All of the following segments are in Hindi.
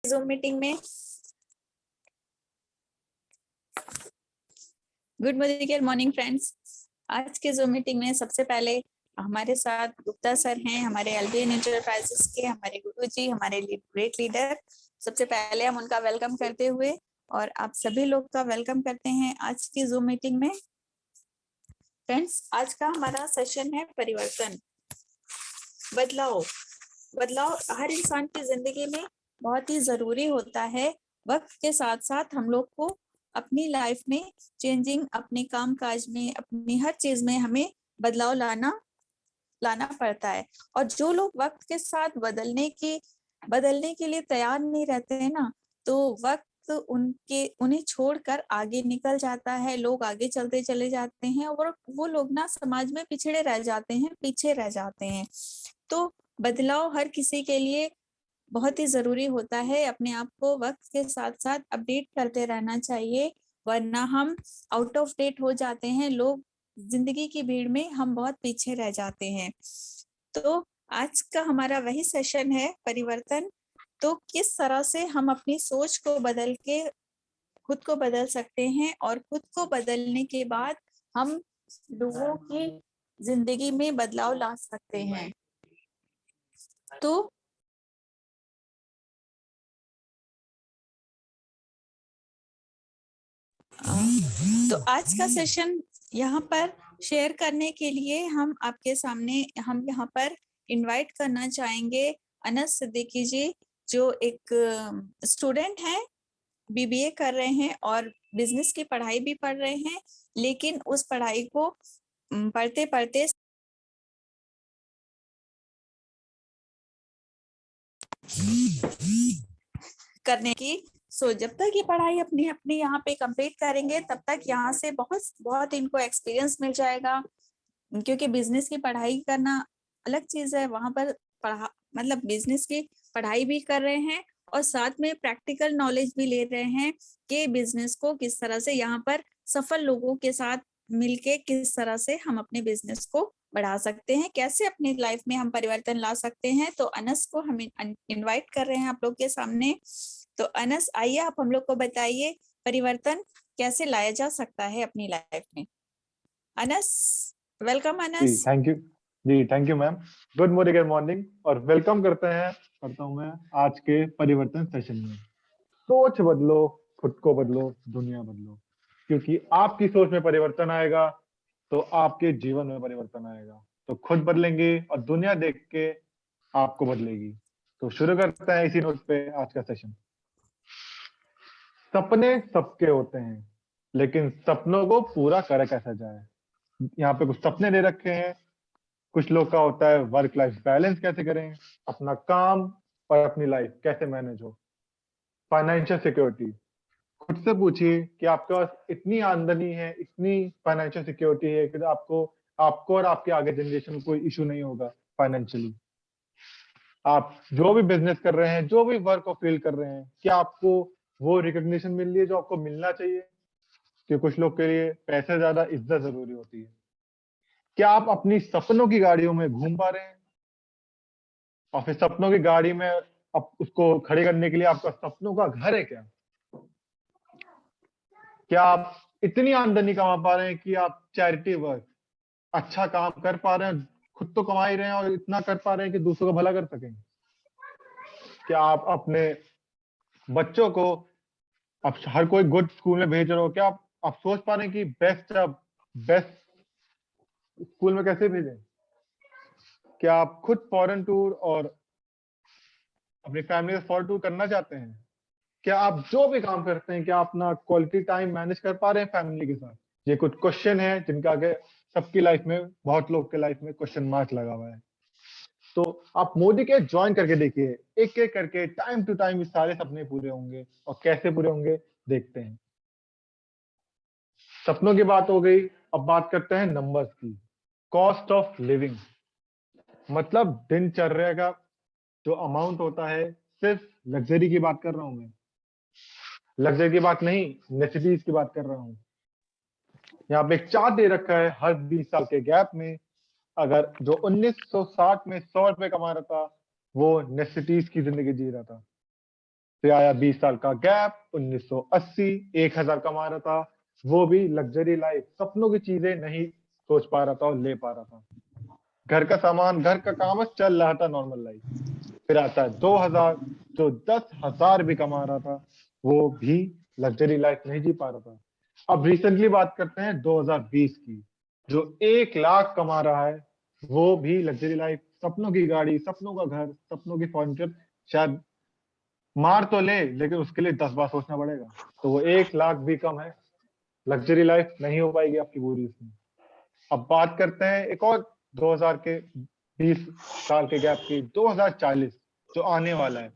जूम मीटिंग में गुड मॉर्निंग फ्रेंड्स। आज के जूम मीटिंग में सबसे पहले हमारे साथ गुप्ता सर हैं, हमारे एलबीएन एंटरप्राइजेस के हमारे गुरुजी, हमारे ग्रेट लीडर। सबसे पहले हम उनका वेलकम करते हुए और आप सभी लोग का वेलकम करते हैं आज की जूम मीटिंग में। फ्रेंड्स, आज का हमारा सेशन है परिवर्तन, बदलाव। बदलाव हर इंसान की जिंदगी में बहुत ही जरूरी होता है। वक्त के साथ साथ हम लोग को अपनी लाइफ में चेंजिंग, अपने काम काज में, अपनी हर चीज में हमें बदलाव लाना पड़ता है। और जो लोग वक्त के साथ बदलने के लिए तैयार नहीं रहते हैं ना, तो वक्त उन्हें छोड़कर आगे निकल जाता है। लोग आगे चलते चले जाते हैं और वो लोग ना समाज में पिछड़े रह जाते हैं, पीछे रह जाते हैं। तो बदलाव हर किसी के लिए बहुत ही जरूरी होता है। अपने आप को वक्त के साथ साथ अपडेट करते रहना चाहिए, वरना हम आउट ऑफ डेट हो जाते हैं। लोग जिंदगी की भीड़ में हम बहुत पीछे रह जाते हैं। तो आज का हमारा वही सेशन है, परिवर्तन। तो किस तरह से हम अपनी सोच को बदल के खुद को बदल सकते हैं और खुद को बदलने के बाद हम लोगों की जिंदगी में बदलाव ला सकते हैं। तो आज का सेशन यहाँ पर शेयर करने के लिए हम यहाँ पर इनवाइट करना चाहेंगे अनस सिद्दीकी जी, जो एक स्टूडेंट हैं, बीबीए कर रहे हैं और बिजनेस की पढ़ाई भी पढ़ रहे हैं। लेकिन उस पढ़ाई को पढ़ते पढ़ते करने की जब तक ये पढ़ाई अपनी अपनी यहाँ पे कंप्लीट करेंगे, तब तक यहाँ से बहुत बहुत इनको एक्सपीरियंस मिल जाएगा। क्योंकि बिजनेस की पढ़ाई करना अलग चीज है। वहां पर मतलब बिजनेस की पढ़ाई भी कर रहे हैं और साथ में प्रैक्टिकल नॉलेज भी ले रहे हैं कि बिजनेस को किस तरह से यहाँ पर सफल लोगों के साथ मिलके किस तरह से हम अपने बिजनेस को बढ़ा सकते हैं, कैसे अपनी लाइफ में हम परिवर्तन ला सकते हैं। तो अनस को हम इनवाइट कर रहे हैं आप लोग के सामने। तो अनस, आइए आप हम लोग को बताइए परिवर्तन कैसे लाया जा सकता है अपनी लाइफ में। Anas, welcome ji, Anas. Thank you ma'am. Good morning और वेलकम करता हूँ मैं आज के परिवर्तन सेशन में। सोच बदलो, खुद को बदलो, दुनिया बदलो। क्योंकि आपकी सोच में परिवर्तन आएगा तो आपके जीवन में परिवर्तन आएगा। तो खुद बदलेंगे और दुनिया देख के आपको बदलेगी। तो शुरू करते हैं इसी नोट पे आज का सेशन। सपने सबके होते हैं, लेकिन सपनों को पूरा करे कैसे जाए। यहाँ पे कुछ सपने दे रखे हैं। कुछ लोग का होता है वर्क लाइफ बैलेंस कैसे करें, अपना काम और अपनी लाइफ कैसे मैनेज हो, फाइनेंशियल सिक्योरिटी। खुद से पूछिए कि आपके पास इतनी आमदनी है, इतनी फाइनेंशियल सिक्योरिटी है कि आपको आपको और आपके आगे जनरेशन को कोई इशू नहीं होगा फाइनेंशियली। आप जो भी बिजनेस कर रहे हैं, जो भी वर्क को फील कर रहे हैं, क्या आपको वो रिकॉग्निशन मिल रही है जो आपको मिलना चाहिए? कि कुछ लोग के लिए पैसे ज्यादा इज्जत जरूरी होती है। क्या आप अपनी सपनों की गाड़ियों में घूम पा रहे हैं? और फिर सपनों की गाड़ी में अब उसको खड़े करने के लिए आपका सपनों का घर है क्या? क्या आप इतनी आमदनी कमा पा रहे हैं कि आप चैरिटी वर्क, अच्छा काम कर पा रहे हैं, खुद तो कमा ही रहे हैं और इतना कर पा रहे हैं कि दूसरों का भला कर सकें? क्या आप अपने बच्चों को, अब हर कोई गुड स्कूल में भेज रहे हो, क्या आप सोच पा रहे हैं कि बेस्ट स्कूल में कैसे भेजें? क्या आप खुद फॉरेन टूर और अपनी फैमिली का फॉरेन टूर करना चाहते हैं? क्या आप जो भी काम करते हैं, क्या अपना क्वालिटी टाइम मैनेज कर पा रहे हैं फैमिली के साथ? ये कुछ क्वेश्चन है जिनका आगे सबकी लाइफ में, बहुत लोग के लाइफ में क्वेश्चन मार्क लगा हुआ है। तो आप मोदी के ज्वाइन करके देखिए, एक एक करके टाइम टू टाइम ये सारे सपने पूरे होंगे। और कैसे पूरे होंगे देखते हैं। सपनों की बात हो गई, अब बात करते हैं नंबर्स की। कॉस्ट ऑफ लिविंग, मतलब दिनचर्या का जो अमाउंट होता है। सिर्फ लग्जरी की बात कर रहा हूं मैं, लग्जरी की बात नहीं, नेसेसिटीज की बात कर रहा हूँ। यहाँ पे एक चार्ट दे रखा है, हर 20 साल के गैप में अगर जो 1960 में 100 रुपए कमा रहा था, वो नेसेसिटीज की जिंदगी जी रहा था। फिर आया 20 साल का गैप, 1980, 1000 कमा रहा था, वो भी लग्जरी लाइफ, सपनों की चीजें नहीं सोच पा रहा था और ले पा रहा था, घर का सामान, घर का काम बस चल रहा था, नॉर्मल लाइफ। फिर आता है 2000, जो 10,000 भी कमा रहा था, वो भी लग्जरी लाइफ नहीं जी पा रहा था। अब रिसेंटली बात करते हैं 2020 की, जो 1 लाख कमा रहा है, वो भी लग्जरी लाइफ, सपनों की गाड़ी, सपनों का घर, सपनों की फर्नीचर शायद मार तो ले, लेकिन उसके लिए 10 बार सोचना पड़ेगा। तो वो 1 लाख भी कम है, लग्जरी लाइफ नहीं हो पाएगी आपकी पूरी इसमें। अब बात करते हैं एक और 2000 के 20 साल के गैप की, 2040 जो आने वाला है,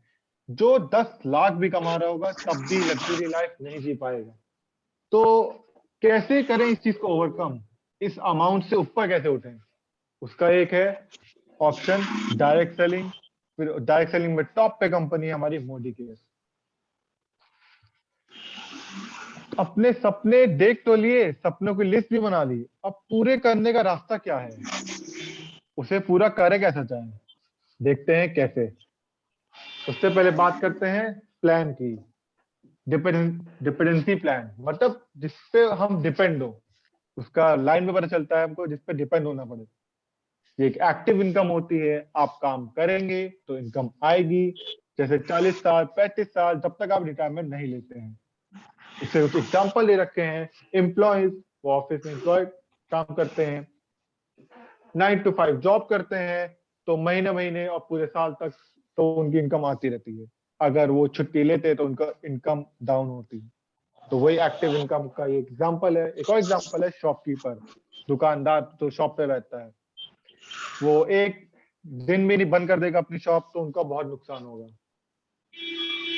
जो 10 लाख भी कमा रहा होगा तब भी लग्जरी लाइफ नहीं जी पाएगा। तो कैसे करें इस चीज को ओवरकम, इस अमाउंट से ऊपर कैसे उठें? उसका एक है ऑप्शन, डायरेक्ट सेलिंग। फिर डायरेक्ट सेलिंग में टॉप पे कंपनी है हमारी मोदी केयर। अपने सपने देख तो लिए, सपनों की लिस्ट भी बना ली, अब पूरे करने का रास्ता क्या है, उसे पूरा करे कैसे चाहें, देखते हैं कैसे। उससे पहले बात करते हैं प्लान की। डिपेंडेंसी प्लान मतलब जिसपे हम डिपेंड हो, उसका लाइन में पता चलता है हमको, जिसपे डिपेंड होना पड़े। ये एक एक्टिव इनकम होती है, आप काम करेंगे तो इनकम आएगी, जैसे 40 साल 35 साल, जब तक आप रिटायरमेंट नहीं लेते हैं। इससे कुछ एग्जाम्पल दे रखे हैं। एम्प्लॉयज, वो ऑफिस में एम्प्लॉय काम करते हैं, 9 to 5 जॉब करते हैं, तो महीने महीने और पूरे साल तक तो उनकी इनकम आती रहती है। अगर वो छुट्टी लेते हैं तो उनका इनकम डाउन होती है। तो वही एक्टिव इनकम का एक एग्जाम्पल है। एक और एग्जाम्पल है शॉपकीपर, दुकानदार तो शॉप पे रहता है, वो एक दिन भी नहीं बंद कर देगा अपनी शॉप तो उनका बहुत नुकसान होगा।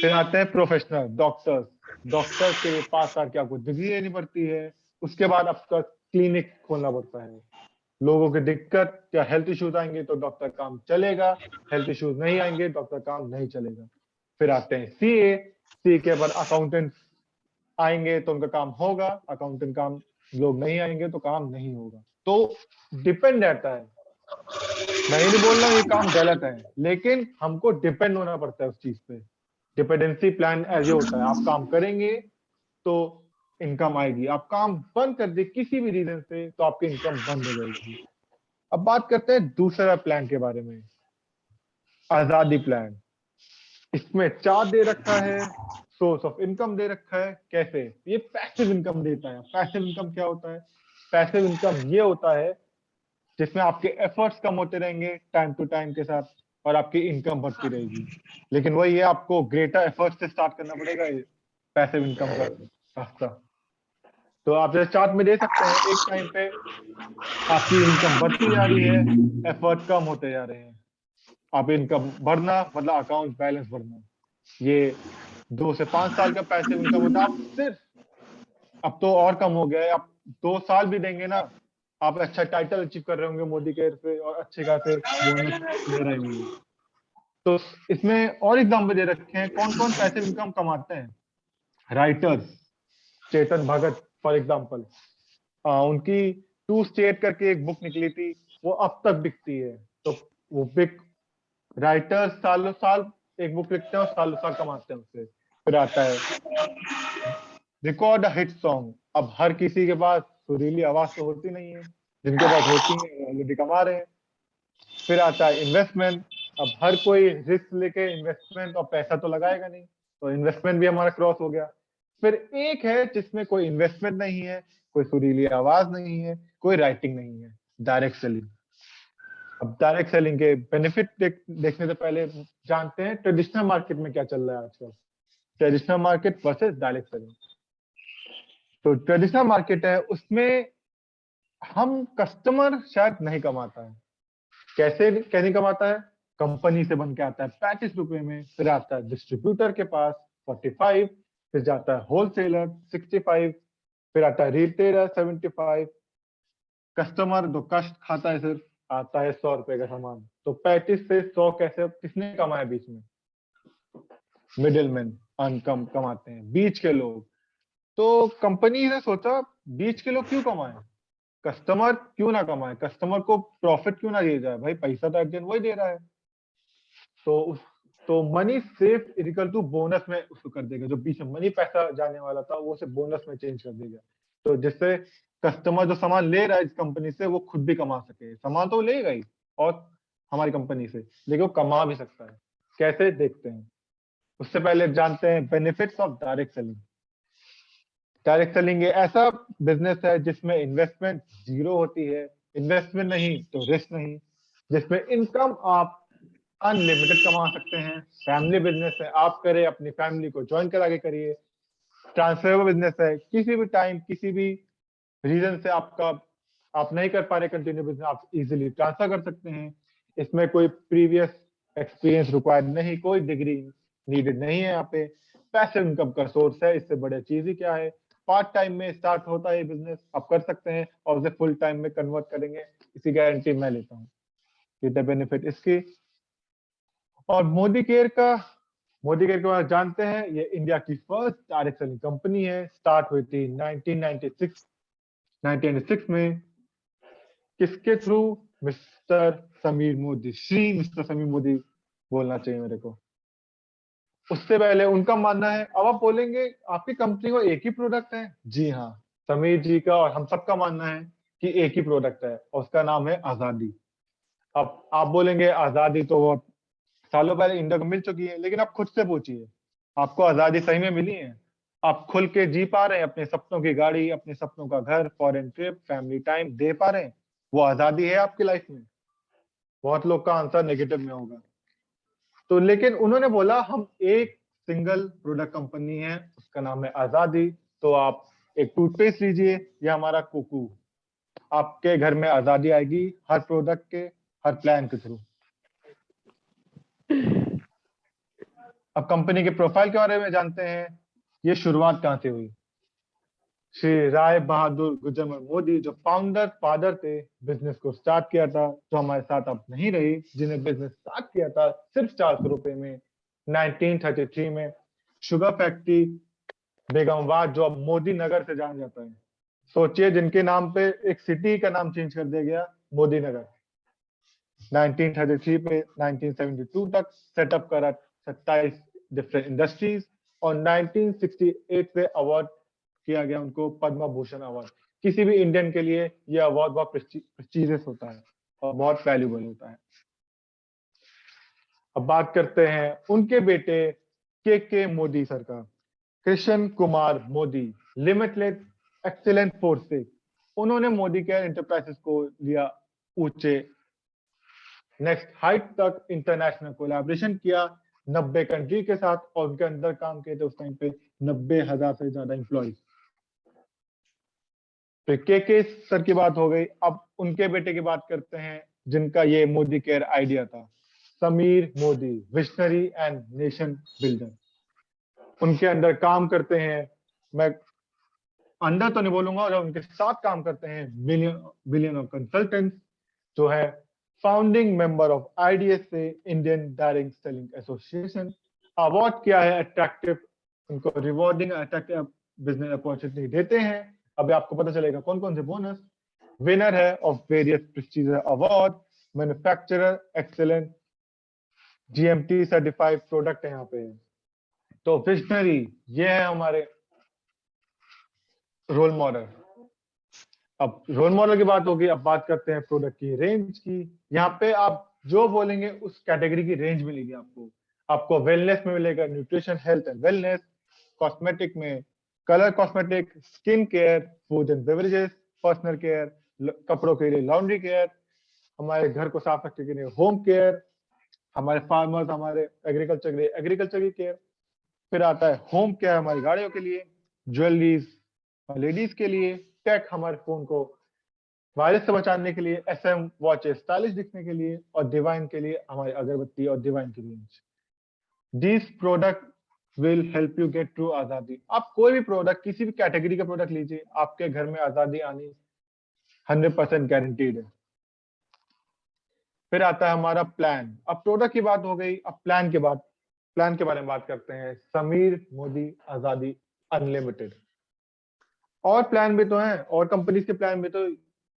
फिर आते हैं प्रोफेशनल, डॉक्टर्स। डॉक्टर्स के पास आके आपको डिग्री लेनी पड़ती है, उसके बाद आपका क्लिनिक खोलना पड़ता है। लोगों की दिक्कत या हेल्थ इश्यूज आएंगे तो डॉक्टर काम चलेगा, हेल्थ इश्यूज नहीं आएंगे डॉक्टर काम नहीं चलेगा। फिर आते हैं सीए, सीए के बाद अकाउंटेंट आएंगे तो उनका काम होगा, अकाउंटेंट काम लोग नहीं आएंगे तो काम नहीं होगा। तो डिपेंड रहता है। मैं ये नहीं बोल रहा हूँ ये काम गलत है, लेकिन हमको डिपेंड होना पड़ता है उस चीज पे। डिपेंडेंसी प्लान ऐसे होता है, आप काम करेंगे तो इनकम आएगी, आप काम बंद कर दे किसी भी रीजन से तो आपकी इनकम बंद हो जाएगी। अब बात करते हैं दूसरा प्लान के बारे में, आजादी प्लान। इसमें चार्ट दे रखा है, सोर्स ऑफ इनकम दे रखा है, कैसे ये पैसिव इनकम देता है। पैसिव इनकम क्या होता है? पैसिव इनकम ये होता है जिसमें आपके एफर्ट्स कम होते रहेंगे टाइम टू टाइम के साथ और आपकी इनकम बढ़ती रहेगी। लेकिन वही है, आपको ग्रेटर एफर्ट से स्टार्ट करना पड़ेगा पैसिव इनकम का रास्ता। तो आप जैसे चार्ट में दे सकते हैं, एक टाइम पे आपकी इनकम बढ़ती जा रही है, एफर्ट कम होते जा रहे हैं। आप इनकम बढ़ना मतलब अकाउंट बैलेंस बढ़ना। ये 2 से 5 साल का पैसिव इनकम होता है। आप सिर्फ, अब तो और कम हो गया है, आप 2 साल भी देंगे ना, आप अच्छा टाइटल अचीव कर रहे होंगे मोदी केयर पे और अच्छे खासे बोनस ले रहे होंगे। तो इसमें और एग्जाम्पल दे रखे हैं कौन कौन पैसिव इनकम कमाते हैं। Writers, Chetan Bhagat for example, उनकी टू स्टेट करके एक बुक निकली थी, वो अब तक बिकती है। तो वो बिक, राइटर्स सालों साल एक बुक लिखते हैं और सालों साल कमाते हैं उससे। फिर आता है रिकॉर्ड अ हिट सॉन्ग। अब हर किसी के पास सुरीली आवाज तो होती नहीं है, जिनके पास होती है वो ऑलरेडी कमा रहे हैं। फिर आता है इन्वेस्टमेंट। अब हर कोई रिस्क लेके इन्वेस्टमेंट और पैसा तो लगाएगा नहीं, तो इन्वेस्टमेंट भी हमारा क्रॉस हो गया। फिर एक है जिसमें कोई इन्वेस्टमेंट नहीं है, कोई सुरीली आवाज नहीं है, कोई राइटिंग नहीं है, डायरेक्ट सेलिंग। अब डायरेक्ट सेलिंग के बेनिफिट देखने से पहले जानते हैं ट्रेडिशनल मार्केट में क्या चल रहा है आजकल। Traditional market versus direct selling. तो ट्रेडिशनल मार्केट है, उसमें हम कस्टमर शायद नहीं कमाता है। कैसे क्या नहीं कमाता है? कंपनी से बन के आता है 35 रुपए में, फिर आता है डिस्ट्रीब्यूटर के पास 45, फिर जाता है होलसेलर 65, फिर आता है रिटेलर 75, कस्टमर जो कष्ट खाता है सिर्फ आता है 100 रुपए का सामान। तो 35 से 100 कैसे, किसने कमाया बीच में? मिडिल मैन अनकम कमाते हैं, बीच के लोग। तो कंपनी ने सोचा बीच के लोग क्यों कमाए, कस्टमर क्यों ना कमाए, कस्टमर को प्रॉफिट क्यों ना दिया जाए, भाई पैसा तो एक दिन वही दे रहा है। तो तो money save equal to bonus में उसको कर देगा, जो बीच में मनी पैसा जाने वाला था वो उसे बोनस में चेंज कर देगा, तो जिससे कस्टमर जो सामान ले रहा है इस कंपनी से वो खुद भी कमा सके। सामान तो वो लेगा ही और हमारी कंपनी से, लेकिन वो कमा भी सकता है। कैसे, देखते हैं। उससे पहले जानते हैं benefits of direct selling. Direct selling ये ऐसा बिजनेस है जिसमें इन्वेस्टमेंट जीरो होती है, इन्वेस्टमेंट नहीं तो रिस्क नहीं, जिसमें इनकम आप अनलिमिटेड कमा सकते हैं। फैमिली बिजनेस है, आप करें अपनी फैमिली को ज्वाइन करा के करिए। ट्रांसफरेबल बिजनेस है, किसी भी टाइम किसी भी रीजन से आप नहीं कर पा रहे कंटिन्यू बिजनेस, आप इजीली ट्रांसफर कर सकते हैं। इसमें कोई प्रीवियस एक्सपीरियंस रिक्वायर्ड नहीं, कोई डिग्री नीडेड नहीं है। यहाँ पे पैसिव इनकम का सोर्स है, इससे बड़ी चीज ही क्या है। पार्ट टाइम में स्टार्ट होता है बिजनेस, आप कर सकते हैं और उसे फुल टाइम में कन्वर्ट करेंगे, इसी गारंटी मैं लेता हूँ। ये बेनिफिट इसकी। और मोदी केयर के बारे में जानते हैं, ये इंडिया की फर्स्ट डायरेक्ट सेलिंग कंपनी है। स्टार्ट हुई थी 1996 में। किसके through? Mister Sameer Modi, Shri mister Sameer Modi बोलना चाहिए मेरे को। उससे पहले उनका मानना है, अब आप बोलेंगे आपकी कंपनी को एक ही प्रोडक्ट है। जी हाँ, समीर जी का और हम सबका मानना है कि एक ही प्रोडक्ट है और उसका नाम है आजादी। अब आप बोलेंगे आजादी तो सालों पहले इंडिया को मिल चुकी है, लेकिन आप खुद से पूछिए, आपको आजादी सही में मिली है? आप खुल के जी पा रहे हैं अपने सपनों की गाड़ी, अपने सपनों का घर, फॉरेन ट्रिप, फैमिली टाइम दे पा रहे हैं? वो आजादी है आपकी लाइफ में? बहुत लोग का आंसर नेगेटिव में होगा। तो लेकिन उन्होंने बोला हम एक सिंगल प्रोडक्ट कंपनी है, उसका नाम है आजादी। तो आप एक टूथपेस्ट लीजिए, ये हमारा कुकू, आपके घर में आजादी आएगी हर प्रोडक्ट के, हर प्लान के थ्रू। अब कंपनी के प्रोफाइल के बारे में जानते हैं। ये शुरुआत कहाँ से हुई? श्री राय बहादुर गुजर मोदी, जो फाउंडर फादर थे, बिजनेस को स्टार्ट किया था, जो हमारे साथ अब नहीं रही, जिन्हें बिजनेस स्टार्ट किया था सिर्फ 400 रुपए में 1933 में। शुगर फैक्ट्री बेगमवाद, जो अब मोदी नगर से जाना जाता है। सोचिए, जिनके नाम पे एक सिटी का नाम चेंज कर दिया गया, मोदी नगर। 1933 पे 1972 तक सेटअप करा 27 डिफरेंट इंडस्ट्रीज, और 1968 से अवार्ड किया गया उनको पद्म भूषण अवार्ड। किसी भी इंडियन के लिए यह अवार्ड बहुत प्रेस्टिजियस होता है और बहुत वैल्यूबल होता है। अब बात करते हैं उनके बेटे के मोदी सर का। Krishna Kumar Modi, limitless excellent force से उन्होंने मोदी केयर एंटरप्राइजेस को लिया ऊंचे नेक्स्ट हाइट तक। इंटरनेशनल कोलैबोरेशन किया 90 कंट्री के साथ, और उनके अंदर काम किए थे उस टाइम पे 90,000 से ज्यादा एम्प्लॉइज। फिर के सर की बात हो गई। अब उनके बेटे की बात करते हैं, जिनका ये मोदी केयर आइडिया था। Sameer Modi, visionary and nation builder, उनके अंदर काम करते हैं। मैं अंडर तो नहीं बोलूंगा, और उनके साथ काम करते हैं बिलियन ऑफ कंसल्टेंट्स, जो है founding member of IDSA, Indian direct selling association. Award क्या है? अट्रैक्टिव, उनको रिवॉर्डिंग अट्रैक्टिव बिजनेस अपॉर्चुनिटी देते हैं। अभी आपको पता चलेगा कौन कौन से बोनस। विनर है of various prestigious award, manufacturer excellent, GMT certified product है यहाँ पे। तो विजनरी, ये है हमारे रोल मॉडल। अब रोल मॉडल की बात होगी, अब बात करते हैं प्रोडक्ट की रेंज की। यहाँ पे आप जो बोलेंगे उस कैटेगरी की रेंज मिलेगी आपको। आपको वेलनेस में मिलेगा nutrition, health and wellness. Cosmetic में colour cosmetic, skin care, food and beverages, personal care, कपड़ों के लिए लॉन्ड्री केयर, हमारे घर को साफ रखने के लिए होम केयर, हमारे फार्मर्स, हमारे एग्रीकल्चर के लिए एग्रीकल्चर की केयर। फिर आता है होम केयर हमारी गाड़ियों के लिए, ज्वेलरीज लेडीज के लिए, टेक हमारे फोन को वायरस से बचाने के लिए, SM वॉचेस स्टाइलिश दिखने के लिए, और डिवाइन के लिए हमारी अगरबत्ती और डिवाइन की range. This product will help you get true आजादी। आप कोई भी प्रोडक्ट, किसी भी कैटेगरी का प्रोडक्ट लीजिए, आपके घर में आजादी आनी 100% गारंटीड है। फिर आता है हमारा प्लान। अब प्रोडक्ट की बात हो गई, अब प्लान के बारे में बात करते हैं। समीर मोदी आजादी अनलिमिटेड। और प्लान भी तो है, और कंपनीज के प्लान भी तो।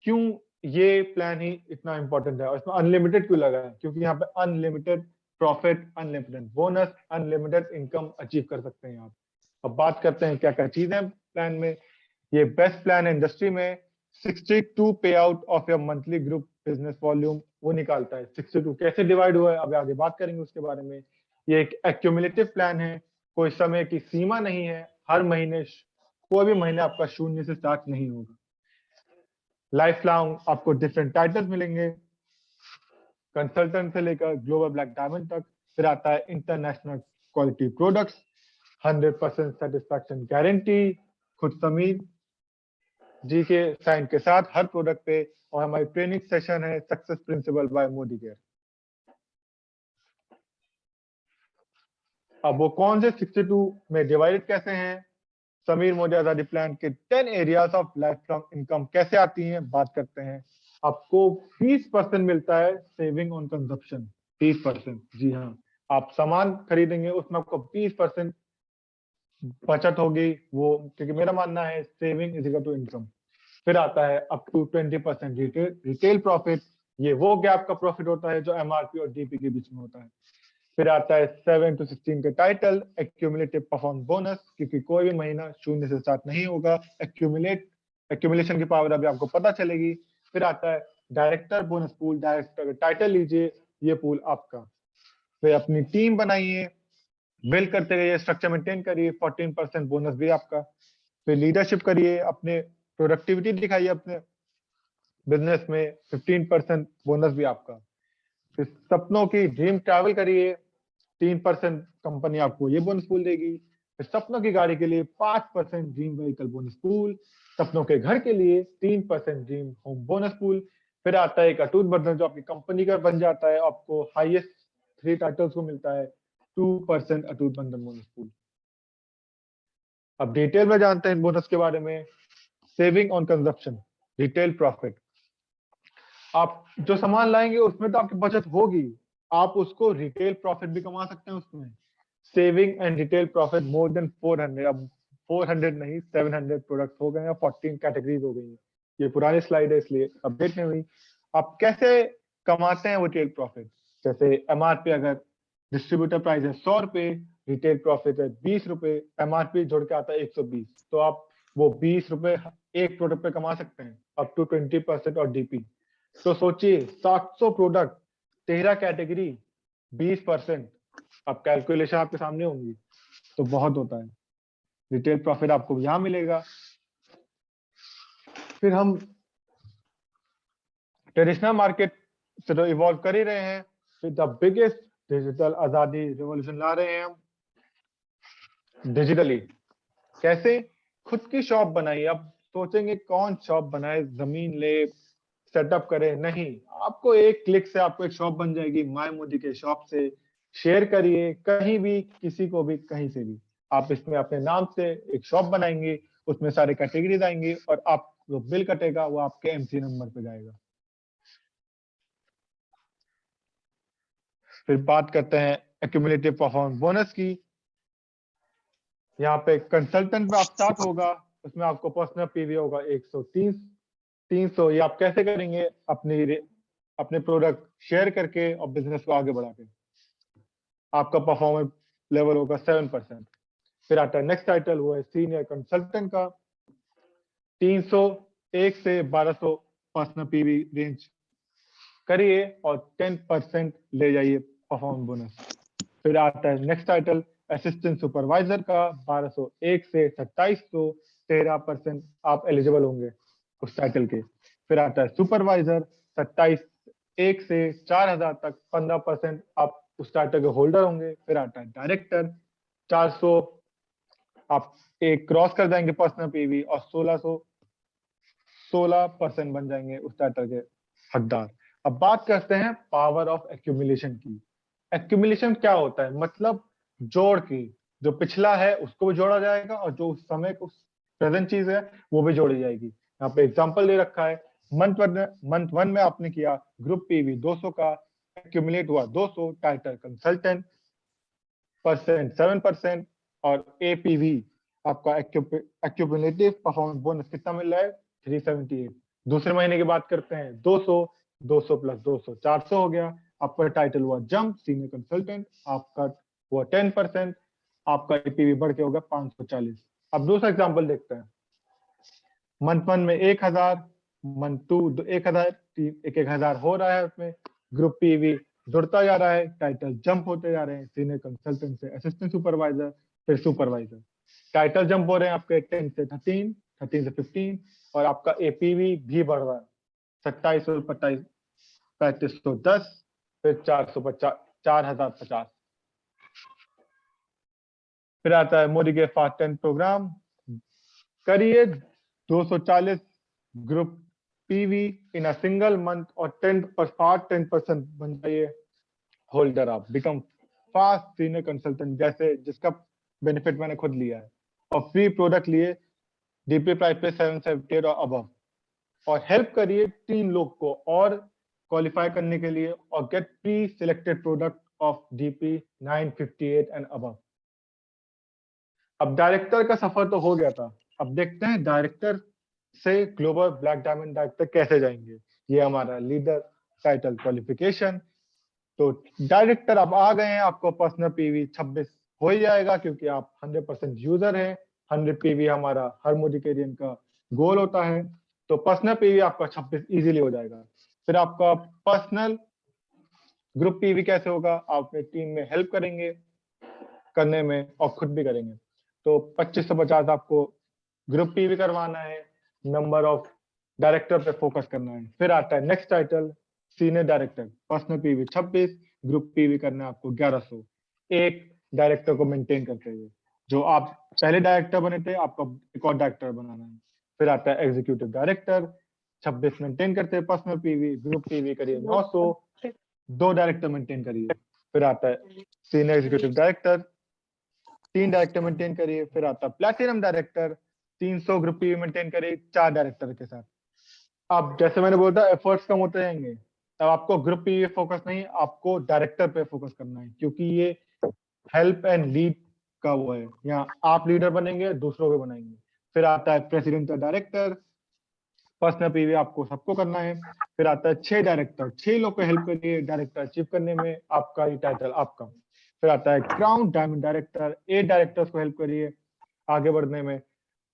क्यों ये प्लान ही इतना इंपॉर्टेंट है और इसमें अनलिमिटेड क्यों लगा है? क्योंकि यहाँ पे unlimited profit unlimited, bonus unlimited income achieve कर सकते हैं आप। अब बात करते हैं क्या क्या चीजें हैं प्लान में। ये बेस्ट प्लान है इंडस्ट्री में। 62 पे out of your monthly group business volume वो निकालता है। 62 कैसे डिवाइड हुआ है अब आगे बात करेंगे उसके बारे में। ये एक एक्यूमुलेटिव प्लान है, कोई समय की सीमा नहीं है, हर महीने कोई भी महीने आपका शून्य से स्टार्ट नहीं होगा। लाइफ लॉन्ग आपको डिफरेंट टाइटल्स मिलेंगे, कंसल्टेंट से लेकर ग्लोबल ब्लैक डायमंड तक। फिर आता है international quality products, 100% satisfaction guarantee, खुद समीर जी के साइन के साथ हर प्रोडक्ट पे। और हमारी ट्रेनिंग सेशन है success principal bye Modi care. अब वो कौन से 62 में डिवाइडेड कैसे हैं, समीर मोदी आजादी प्लान के 10 areas of life long income कैसे आती हैं बात करते हैं। आपको 20% मिलता है सेविंग ऑन कंजप्शन। 30%, जी हाँ, आप सामान खरीदेंगे उसमें आपको 20% बचत होगी वो, क्योंकि मेरा मानना है saving is equal to income. फिर आता है अप टू 20% रिटेल प्रॉफिट। ये वो गैप का प्रॉफिट होता है जो एमआरपी और डीपी के बीच में होता है। फिर आता है 7 to 16 का टाइटल एक्यूमुलेटिव परफॉर्मेंस बोनस, क्योंकि कोई भी महीना शून्य से स्टार्ट नहीं होगा। एक्यूमुलेशन की पावर अभी आपको पता चलेगी। फिर आता है director bonus pool, director title लीजिए, ये पूल आपका। फिर अपनी टीम बनाइए, बिल्ड करते रहिए, स्ट्रक्चर मेंटेन करिए, 14% बोनस भी आपका। फिर लीडरशिप करिए, अपने प्रोडक्टिविटी दिखाइए अपने बिजनेस में, 15% बोनस भी आपका। फिर सपनों की ड्रीम ट्रैवल करिए, 3% कंपनी आपको ये बोनस पूल देगी। फिर सपनों की गाड़ी के लिए 5% ड्रीम व्हीकल बोनस पूल, सपनों के घर के लिए 3% ड्रीम होम बोनस पूल। फिर आता है एक अटूट बंधन जो आपकी कंपनी का बन जाता है, आपको हाईएस्ट 3 टाइटल्स को मिलता है, 2% अटूट बंधन बोनस पूल। अब डिटेल में जानते हैं बोनस के बारे में। Saving on consumption, retail profit, आप जो सामान लाएंगे उसमें तो आपकी बचत होगी, आप उसको रिटेल प्रॉफिट भी कमा सकते हैं उसमें। Saving and retail profit more than 400, अब 400 नहीं 700 प्रोडक्ट्स हो गए हैं, 14 कैटेगरीज हो गई हैं। ये पुरानी स्लाइड है इसलिए अपडेट नहीं हुई। आप कैसे कमाते हैं वो रिटेल प्रॉफिट, जैसे एमआरपी अगर डिस्ट्रीब्यूटर प्राइस है 100 रुपए, रिटेल प्रॉफिट है 20 रुपए, एमआरपी जोड़ के आता है 120, तो आप वो 20 रुपए एक प्रोडक्ट पे कमा सकते हैं अप टू 20% और डीपी। तो सोचिए 700 प्रोडक्ट, 13 कैटेगरी, 20%, अब कैलकुलेशन आपके सामने होंगी, तो बहुत होता है। रिटेल प्रॉफिट आपको यहां मिलेगा। फिर हम ट्रेडिशनल मार्केट से तो इवॉल्व कर ही रहे हैं, फिर द बिगेस्ट डिजिटल आजादी रिवॉल्यूशन ला रहे हैं हम डिजिटली। कैसे, खुद की शॉप बनाइए। अब सोचेंगे कौन शॉप बनाए, जमीन ले सेटअप करे, नहीं, आपको एक क्लिक से आपको एक शॉप बन जाएगी माय मोदी के शॉप से। शेयर करिए कहीं भी, किसी को भी, कहीं से भी, आप इसमें अपने नाम से एक शॉप बनाएंगे, उसमें सारे कैटेगरीज आएंगे और आप जो बिल कटेगा वो आपके एमसी नंबर पे जाएगा। फिर बात करते हैं एक्यूमुलेटिव परफॉर्मेंस बोनस की। यहाँ पे कंसल्टेंट में आप स्टार्ट होगा, उसमें आपको पर्सनल पीवी होगा 130-300। ये आप कैसे करेंगे, अपने प्रोडक्ट शेयर करके और बिजनेस को आगे बढ़ा के। आपका परफॉर्मेंस लेवल होगा 7%। फिर आता है नेक्स्ट टाइटल, वो है सीनियर कंसल्टेंट का, 301 से 1200 पर्सनल पीवी रेंज करिए और 10% ले जाइए परफॉर्मेंस बोनस। फिर आता है नेक्स्ट टाइटल असिस्टेंट सुपरवाइजर का, 1201 से 2700, 13% आप एलिजिबल होंगे उस टाइटल के। फिर आता है सुपरवाइजर, 27 से 4000 तक, 15% आप उस टाइटल के होल्डर होंगे। फिर आता है डायरेक्टर, 400 आप एक क्रॉस कर जाएंगे पर्सनल पीवी और 16% बन जाएंगे उस टाइटल के हकदार। अब बात करते हैं पावर ऑफ एक्यूमुलेशन की। एक्यूमुलेशन क्या होता है, मतलब जोड़ की, जो पिछला है उसको भी जोड़ा जाएगा और जो उस समय को प्रेजेंट चीज है वो भी जोड़ी जाएगी। यहाँ पे एग्जांपल दे रखा है, मंथ वन में आपने किया ग्रुप पीवी 200 का, एक्यूमुलेट हुआ 200, टाइटल कंसल्टेंट परसेंट 7%, और एपीवी आपका एक्यूमुलेटिव परफॉर्मेंस बोनस कितना मिल रहा है, 378। दूसरे महीने की बात करते हैं 200, 200 प्लस 200, 400 हो गया। आपका टाइटल हुआ जंप सीनियर कंसल्टेंट, आपका हुआ 10%, आपका एपीवी बढ़ के होगा 540। अब दूसरा एग्जांपल देखते हैं। मंथ 1 में 1000, मंथ 2 1000, 1000 हो रहा है, उसमें ग्रुप पीवी जुड़ता जा रहा है, टाइटल जंप होते जा रहे हैं, सीनियर कंसल्टेंट से असिस्टेंट सुपरवाइजर, फिर सुपरवाइजर। टाइटल जंप हो रहे हैं आपके 10 से 13, 13 से 15, और आपका एपीवी भी बढ़ रहा है 2750, 3510, फिर 450, 4050। फिर आता है मोदी के फास्ट 10 प्रोग्राम, करिए 240 group PV in a single month और 10% बन जाइए होल्डर, आप बिकम फास्ट सीनियर कंसल्टेंट, जैसे जिसका बेनिफिट मैंने खुद लिया है, और फ्री प्रोडक्ट लिए डीपी प्राइस पे 778 और अबव, और हेल्प करिए 3 लोग को और क्वालिफाई करने के लिए और gate pre selected product of DP 958 and above. अब डायरेक्टर का सफर तो हो गया था, अब देखते हैं डायरेक्टर से ग्लोबल ब्लैक डायमंड डायरेक्टर कैसे जाएंगे। ये हमारा लीडर टाइटल क्वालिफिकेशन। तो डायरेक्टर आप आ गए हैं, आपको पर्सनल पीवी 26 हो ही जाएगा क्योंकि आप 100% यूजर हैं। 100 पीवी हमारा हर मोडिकेरियन का गोल होता है, तो पर्सनल पीवी आपका 26 इजीली हो जाएगा। फिर आपका पर्सनल ग्रुप पीवी कैसे होगा, आप अपने टीम में हेल्प करेंगे करने में और खुद भी करेंगे। तो 2550 आपको ग्रुप पीवी करवाना है, नंबर ऑफ डायरेक्टर पे फोकस करना है। फिर आता है next title senior director, personal PV 26, group PV करना है आपको 1100, एक डायरेक्टर को मेंटेन करते हुए। जो आप पहले डायरेक्टर बने थे, आपको एक और डायरेक्टर बनाना है। फिर आता है एग्जीक्यूटिव डायरेक्टर, 26 मेंटेन करते हैं पर्सनल पीवी, ग्रुप पीवी करिए 900, 2 डायरेक्टर मेंटेन करिए। फिर आता है senior executive director, 3 director maintain करिए। फिर आता है platinum director, 300 group PV maintain करिए 4 डायरेक्टर के साथ। अब जैसे मैंने बोला था एफर्ट्स कम होते जाएंगे, तब आपको ग्रुप पे फोकस नहीं, आपको डायरेक्टर पे फोकस करना है, क्योंकि ये हेल्प एंड लीड का वो है, यहाँ आप लीडर बनेंगे दूसरों को बनाएंगे। फिर आता है प्रेसिडेंट डायरेक्टर, पर्सनल पीवी आपको सबको करना है। फिर आता है 6 डायरेक्टर, 6 लोग को हेल्प करिए डायरेक्टर अचीव करने में, आपका ये टाइटल आपका। फिर आता है क्राउन डायमंड डायरेक्टर, 8 डायरेक्टर्स को हेल्प करिए आगे बढ़ने में,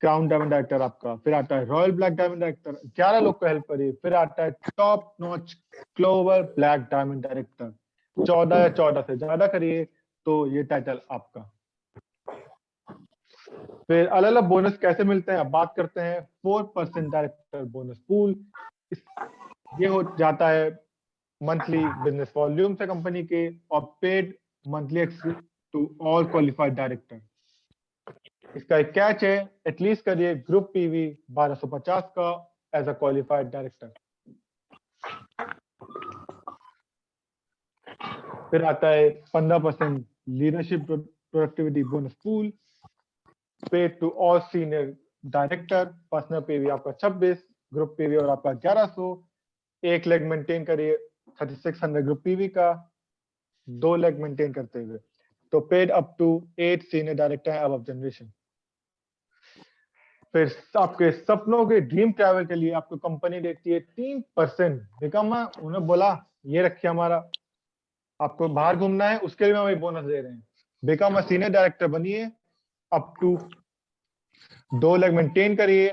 क्राउन डायमंड डायरेक्टर आपका। फिर आता है रॉयल ब्लैक डायमंड डायरेक्टर, 11 लोग को हेल्प करिए। फिर आता है top notch global black diamond director, 14 या 14 से ज्यादा करिए तो ये टाइटल आपका। फिर अलग अलग बोनस कैसे मिलते हैं, अब बात करते हैं। 4% डायरेक्टर बोनस पूल, ये हो जाता है मंथली बिजनेस वॉल्यूम से कंपनी के, और paid monthly to all qualified director. इसका एक कैच है, एटलीस्ट करिए ग्रुप पीवी 1250 का एज अ क्वालिफाइड डायरेक्टर। फिर आता है 15% leadership productivity bonus pool, paid to all senior director, personal PV आपका 26, ग्रुप पीवी और आपका 1100, एक लेग मेंटेन करिए 3600 ग्रुप पीवी का, 2 लेग मेंटेन करते हुए, तो paid up to 8 senior director अब जनरेशन। फिर आपके सपनों के ड्रीम ट्रैवल के लिए आपको कंपनी देती है 3%। निकम्मा, उन्हें बोला ये रखिए हमारा, आपको बाहर घूमना है उसके लिए हम बोनस दे रहे हैं, बिकम अ सीनियर डायरेक्टर बनिए, अप टू 2 लाख मेंटेन करिए,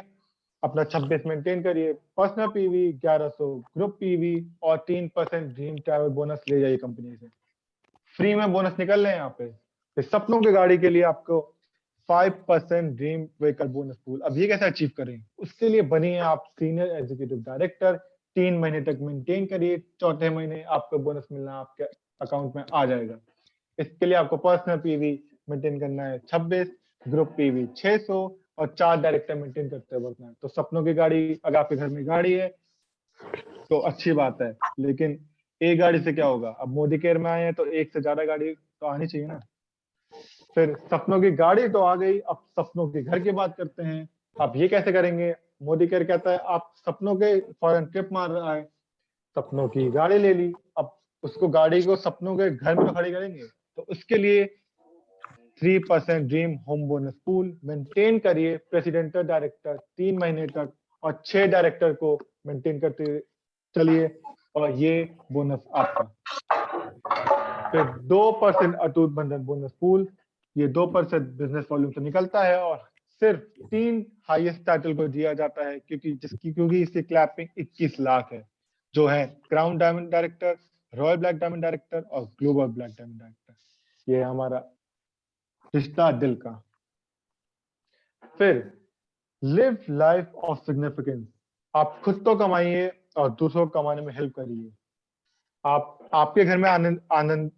अपना 26 मेंटेन करिए, पर्सनल पीवी 1100, ग्रुप पीवी और 3% ड्रीम ट्रैवल बोनस ले जाइए कंपनी से। फ्री में बोनस निकल रहे हैं यहाँ पे। फिर सपनों की गाड़ी के लिए आपको 5% ड्रीम व्हीकल बोनस पूल। अब ये कैसे अचीव करें, उसके लिए बनिए आप सीनियर एग्जीक्यूटिव डायरेक्टर, 3 महीने तक मेंटेन करिए, चौथे महीने आपको बोनस मिलना आपके अकाउंट में आ जाएगा। इसके लिए आपको पर्सनल पीवी मेंटेन करना है 26, ग्रुप पीवी 600 और 4 डायरेक्टर मेंटेन करते हुए बढ़ना है। तो सपनों की गाड़ी, अगर आपके घर में गाड़ी है तो अच्छी बात है, लेकिन एक गाड़ी से क्या होगा, अब मोदी केयर में आए हैं तो एक से ज्यादा गाड़ी तो आनी चाहिए ना। फिर सपनों की गाड़ी तो आ गई, अब सपनों के घर की बात करते हैं। आप ये कैसे करेंगे, मोदी केयर कहता है आप सपनों के फॉरेन ट्रिप मार रहा है, सपनों की गाड़ी ले ली, अब उसको गाड़ी को सपनों के घर में तो खड़ी करेंगे, तो उसके लिए 3% dream home bonus pool maintain करिए, प्रेसिडेंटल डायरेक्टर 3 महीने तक और 6 डायरेक्टर को मेंटेन करते चलिए, और ये बोनस आपका। फिर 2% अटूट बंधन बोनस पूल, ये 2% बिजनेस वॉल्यूम से निकलता है और सिर्फ 3 हाईएस्ट टाइटल को दिया जाता है क्योंकि इसकी क्लैपिंग 21 लाख है, जो है crown diamond director, royal black diamond director और ग्लोबल ब्लैक डायमंड डायरेक्टर। ये हमारा रिश्ता दिल का। फिर लिव लाइफ ऑफ सिग्निफिकेंस, आप खुद तो कमाइए और दूसरों को कमाने में हेल्प करिए। आपके घर में आनंद आनंद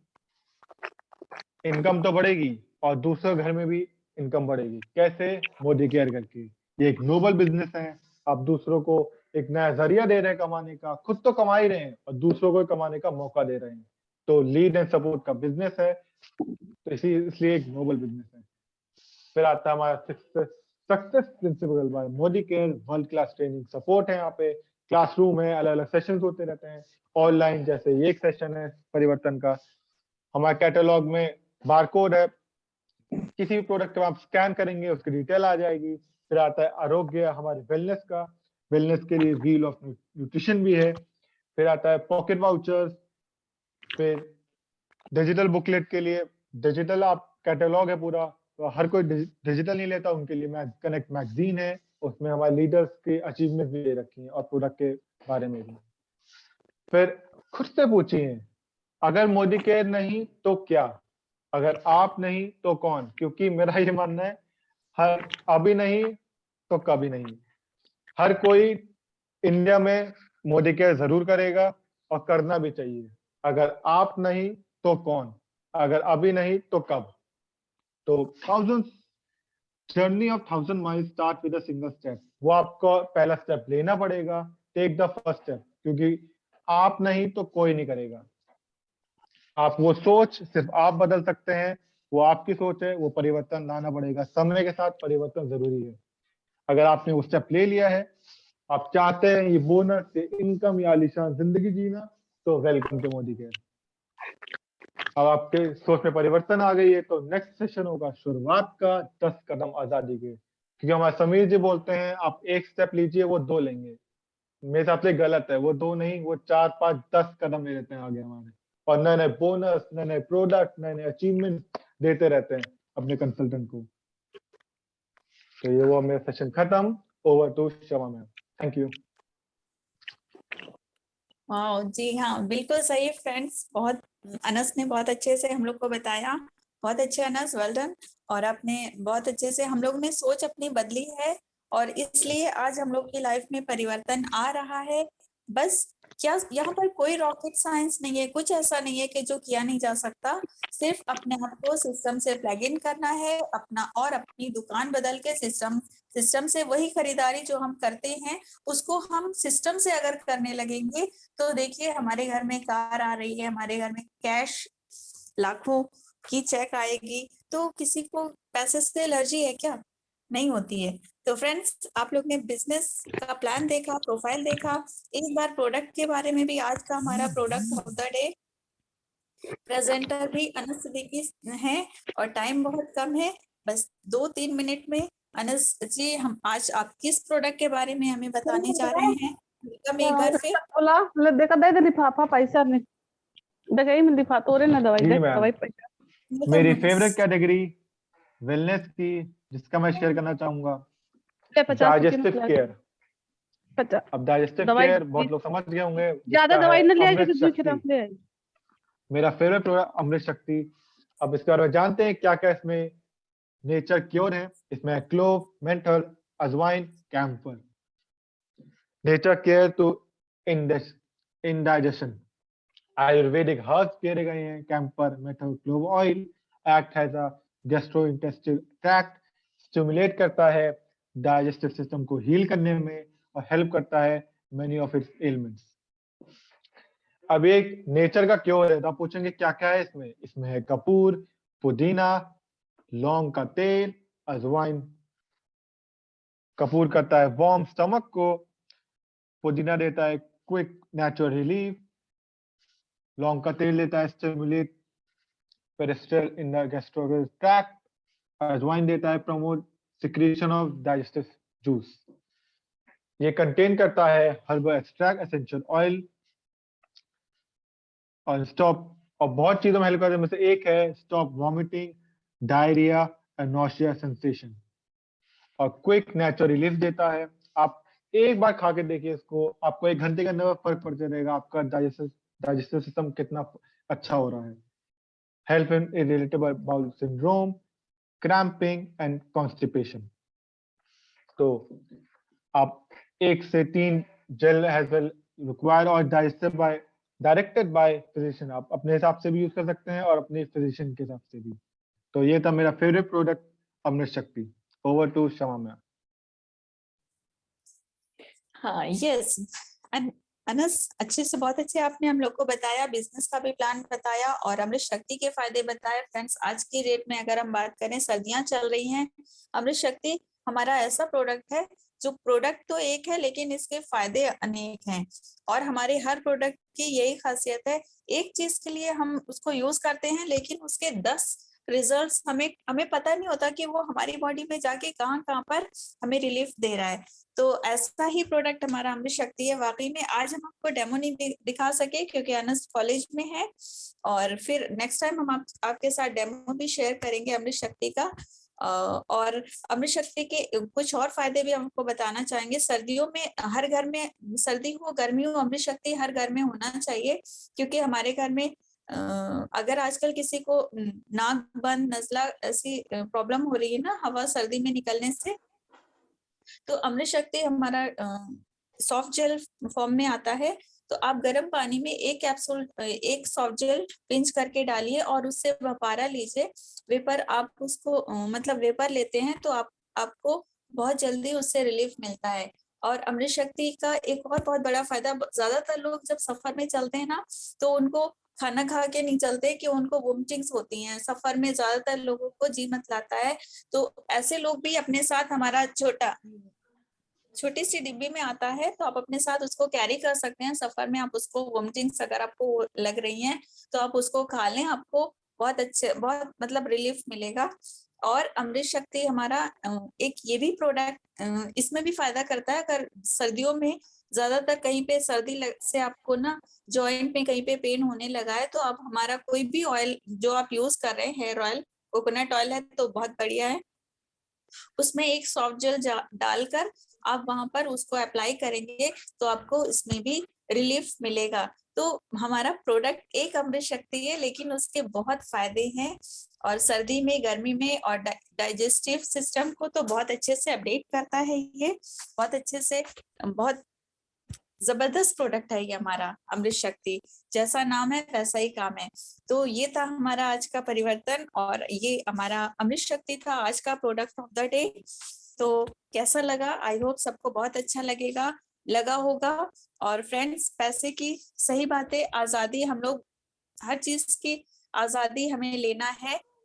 इनकम तो बढ़ेगी और दूसरे घर में भी इनकम बढ़ेगी। कैसे? मोदी केयर करके। ये एक ग्लोबल बिजनेस है, आप दूसरों को एक नया जरिया दे रहे हैं कमाने का, खुद तो कमा ही रहे हैं और दूसरों को कमाने का मौका दे रहे हैं। तो लीड एंड सपोर्ट का बिजनेस है, तो इसलिए एक ग्लोबल बिजनेस है। फिर आता है हमारा success principal bye Modi care, world class training support है। यहाँ पे क्लासरूम है, अलग अलग सेशंस होते रहते हैं ऑनलाइन, जैसे ये एक सेशन है परिवर्तन का। हमारे कैटलॉग में बारकोड है, किसी भी प्रोडक्ट को आप स्कैन करेंगे उसकी डिटेल आ जाएगी। फिर आता है आरोग्य, हमारे वेलनेस का, वेलनेस के लिए व्हील ऑफ न्यूट्रिशन भी है। फिर आता है पॉकेट वाउचर्स। फिर डिजिटल बुकलेट के लिए डिजिटल आप कैटलॉग है पूरा, तो हर कोई डिजिटल नहीं लेता, उनके लिए कनेक्ट मैगजीन है, उसमें हमारे लीडर्स की अचीवमेंट भी दे रखी है और प्रोडक्ट के बारे में भी। फिर खुद से पूछिए, अगर मोदी केयर नहीं तो क्या, अगर आप नहीं तो कौन? क्योंकि मेरा ये मानना है, हर अभी नहीं तो कभी नहीं। हर कोई इंडिया में मोदी केयर जरूर करेगा और करना भी चाहिए। अगर आप नहीं तो कौन, अगर अभी नहीं तो कब? तो journey of 1000 mile start with a single step. वो आपको पहला स्टेप लेना पड़ेगा, टेक द फर्स्ट स्टेप, क्योंकि आप नहीं तो कोई नहीं करेगा। आप वो सोच सिर्फ आप बदल सकते हैं, वो आपकी सोच है, वो परिवर्तन लाना पड़ेगा। समय के साथ परिवर्तन जरूरी है। अगर आपने वो स्टेप ले लिया है, आप चाहते हैं ये बोनस, ये इनकम या आलीशान जिंदगी जीना, तो वेलकम टू मोदी केयर। अब आपके सोच में परिवर्तन आ गई है, तो नेक्स्ट सेशन होगा शुरुआत का 10 कदम आजादी के। क्योंकि हमारे समीर जी बोलते हैं आप एक स्टेप लीजिए, वो 2 लेंगे। मेरे हिसाब से गलत है, वो 2 नहीं, वो 4, 5, 10 कदम ले लेते हैं आगे हमारे, और नए नए बोनस, नए नए प्रोडक्ट, नए नए अचीवमेंट देते रहते हैं अपने कंसल्टेंट को। तो ये वो मेरा सेशन खत्म। Over to Shama ma'am, thank you. जी हाँ, बिल्कुल सही फ्रेंड्स। बहुत अनस ने बहुत अच्छे से हम लोग को बताया। बहुत अच्छे अनस, वेल डन। और आपने बहुत अच्छे से हम लोग ने सोच अपनी बदली है और इसलिए आज हम लोग की लाइफ में परिवर्तन आ रहा है। बस क्या यहाँ पर कोई रॉकेट साइंस नहीं है, कुछ ऐसा नहीं है कि जो किया नहीं जा सकता। सिर्फ अपने आप को सिस्टम से प्लग इन करना है अपना, और अपनी दुकान बदल के सिस्टम से वही खरीदारी जो हम करते हैं उसको हम सिस्टम से अगर करने लगेंगे, तो देखिए हमारे घर में कार आ रही है, हमारे घर में कैश लाखों की चेक आएगी। तो किसी को पैसे से एलर्जी है क्या? नहीं होती है। तो फ्रेंड्स, आप लोग ने बिजनेस का प्लान देखा, प्रोफाइल देखा। एक बार प्रोडक्ट के बारे में भी, आज का हमारा product of the day presenter भी अनस सिद्दीकी है और टाइम बहुत कम है, बस 2-3 मिनट में। अनस जी, हम आज आप किस प्रोडक्ट के बारे में हमें बताने जा रहे हैं? एक बार फिर बोला ले देखा दे लिफाफा पैसा ने देखा ही मैं लिफाफा तोरे ना दवाई जी दे मैम, दवाई पैसा मेरी फेवरेट कैटेगरी वेलनेस की, जिसका मैं शेयर करना चाहूंगा, 50 की डाइजेस्टिव केयर। 50 अब डाइजेस्टिव दवाई केयर बहुत लोग समझ गए होंगे, ज्यादा जिसका है दवाई न ले आई अमृत जैसे दूध शक्ति। खत्म ले आई। मेरा फेवरेट प्रोडक्ट अमृत शक्ति। अब इसके बारे में जानते हैं क्या क्या इसमें नेचर क्योर है। इसमें clove, menthol, ajwain, camphor. Nature care to indigestion, ayurvedic herbs दिए गए हैं। Camphor, menthol, clove oil act has a gastrointestinal tract, stimulate करता है डाइजेस्टिव सिस्टम को हील करने में और हेल्प करता है मेनी ऑफ इट्स एलिमेंट्स। अब एक नेचर का क्योर है, तो आप पूछेंगे क्या क्या है इसमें? इसमें है कपूर, पुदीना, लौंग का तेल, अजवाइन। कपूर करता है वार्म स्टमक को, पुदीना देता है क्विक नेचुरल रिलीफ, लौंग का तेल देता है stimulate peristalsis in the gastrointestinal tract, ajwain देता है promote secretion of digestive juice. ये कंटेन करता है हर्बल एक्सट्रैक्ट, एसेंशियल ऑयल और स्टॉप और बहुत चीजों में हेल्प करता है, में से एक है stop vomiting, diarrhoea and nausea sensation, और क्विक नेचुरल रिलीफ देता है। आप एक बार खा के देखिए इसको, आपको 1 घंटे के अंदर फर्क पड़ता रहेगा, आपका डाइजेस्टिव सिस्टम कितना अच्छा हो रहा है। Help in irritable bowel syndrome, cramping and constipation. तो आप 1 से 3 जेल हैज वेल रिक्वायर्ड और डायरेक्टेड बाय फिजिशियन, आप अपने हिसाब से भी यूज कर सकते हैं और अपने फिजिशियन के हिसाब से भी। तो ये था मेरा favourite product Amrit Shakti. Over to Shama ma'am. हाँ यस अनस, अच्छे से बहुत अच्छे आपने हम लोग को बताया, बिजनेस का भी प्लान बताया और अमृत शक्ति के फायदे बताए। फ्रेंड्स, आज की डेट में अगर हम बात करें, सर्दियां चल रही हैं, अमृत शक्ति हमारा ऐसा प्रोडक्ट है जो प्रोडक्ट तो एक है लेकिन इसके फायदे अनेक हैं। और हमारे हर प्रोडक्ट की यही खासियत है, एक चीज के लिए हम उसको यूज करते हैं लेकिन उसके 10 रिजल्ट्स हमें पता नहीं होता कि वो हमारी बॉडी में जाके कहाँ कहाँ पर हमें रिलीफ दे रहा है। तो ऐसा ही प्रोडक्ट हमारा अमृत शक्ति है। वाकई में आज हम आपको डेमो नहीं दिखा सके क्योंकि अनस कॉलेज में है, और फिर नेक्स्ट टाइम हम आपके साथ डेमो भी शेयर करेंगे अमृत शक्ति का। और अमृत शक्ति के कुछ और फायदे भी हमको बताना चाहेंगे। सर्दियों में हर घर में, सर्दी हो गर्मी हो, अमृत शक्ति हर घर में होना चाहिए, क्योंकि हमारे घर में अगर आजकल किसी को नाक बंद, नजला ऐसी प्रॉब्लम हो रही है ना हवा सर्दी में निकलने से, तो अमृत शक्ति हमारा सॉफ्ट जेल फॉर्म में आता है। तो आप गर्म पानी में एक सॉफ्ट जेल पिंच करके डालिए और उससे वपारा लीजिए। वेपर आप उसको मतलब वेपर लेते हैं तो आपको बहुत जल्दी उससे रिलीफ मिलता है। और अमृत शक्ति का एक और बहुत बड़ा फायदा, ज्यादातर लोग जब सफर में चलते हैं ना तो उनको खाना खा के नहीं चलते कि उनको वोमिटिंग्स होती हैं। सफर में ज्यादातर लोगों को जी मतलाता है, तो ऐसे लोग भी अपने साथ, हमारा छोटी सी डिब्बी में आता है तो आप अपने साथ उसको कैरी कर सकते हैं। सफर में आप उसको, वोमिटिंग्स अगर आपको लग रही हैं तो आप उसको खा लें, आपको बहुत मतलब रिलीफ मिलेगा। और अमृत शक्ति हमारा एक ये भी प्रोडक्ट इसमें भी फायदा करता है। अगर सर्दियों में ज्यादातर कहीं पे से आपको ना जॉइंट में कहीं पे पेन होने लगा है, तो आप हमारा कोई भी ऑयल जो आप यूज कर रहे हैं, हेयर ऑयल, कोकोनट ऑयल है तो बहुत बढ़िया है, उसमें एक सॉफ्ट जेल डालकर आप वहां पर उसको अप्लाई करेंगे तो आपको इसमें भी रिलीफ मिलेगा। तो हमारा प्रोडक्ट एक अमृत शक्ति है लेकिन उसके बहुत फायदे हैं, और सर्दी में, गर्मी में, और डाइजेस्टिव सिस्टम को तो बहुत अच्छे से अपडेट करता है। ये बहुत अच्छे से, बहुत जबरदस्त प्रोडक्ट है ये हमारा अमृत शक्ति। जैसा नाम है वैसा ही काम है। तो ये था हमारा आज का परिवर्तन, और ये हमारा अमृत शक्ति था आज का प्रोडक्ट ऑफ द डे। तो कैसा लगा? आई होप सबको बहुत अच्छा लगा होगा। और फ्रेंड्स, पैसे की सही बात है, आजादी, हम लोग हर चीज की आजादी हमें लेना है,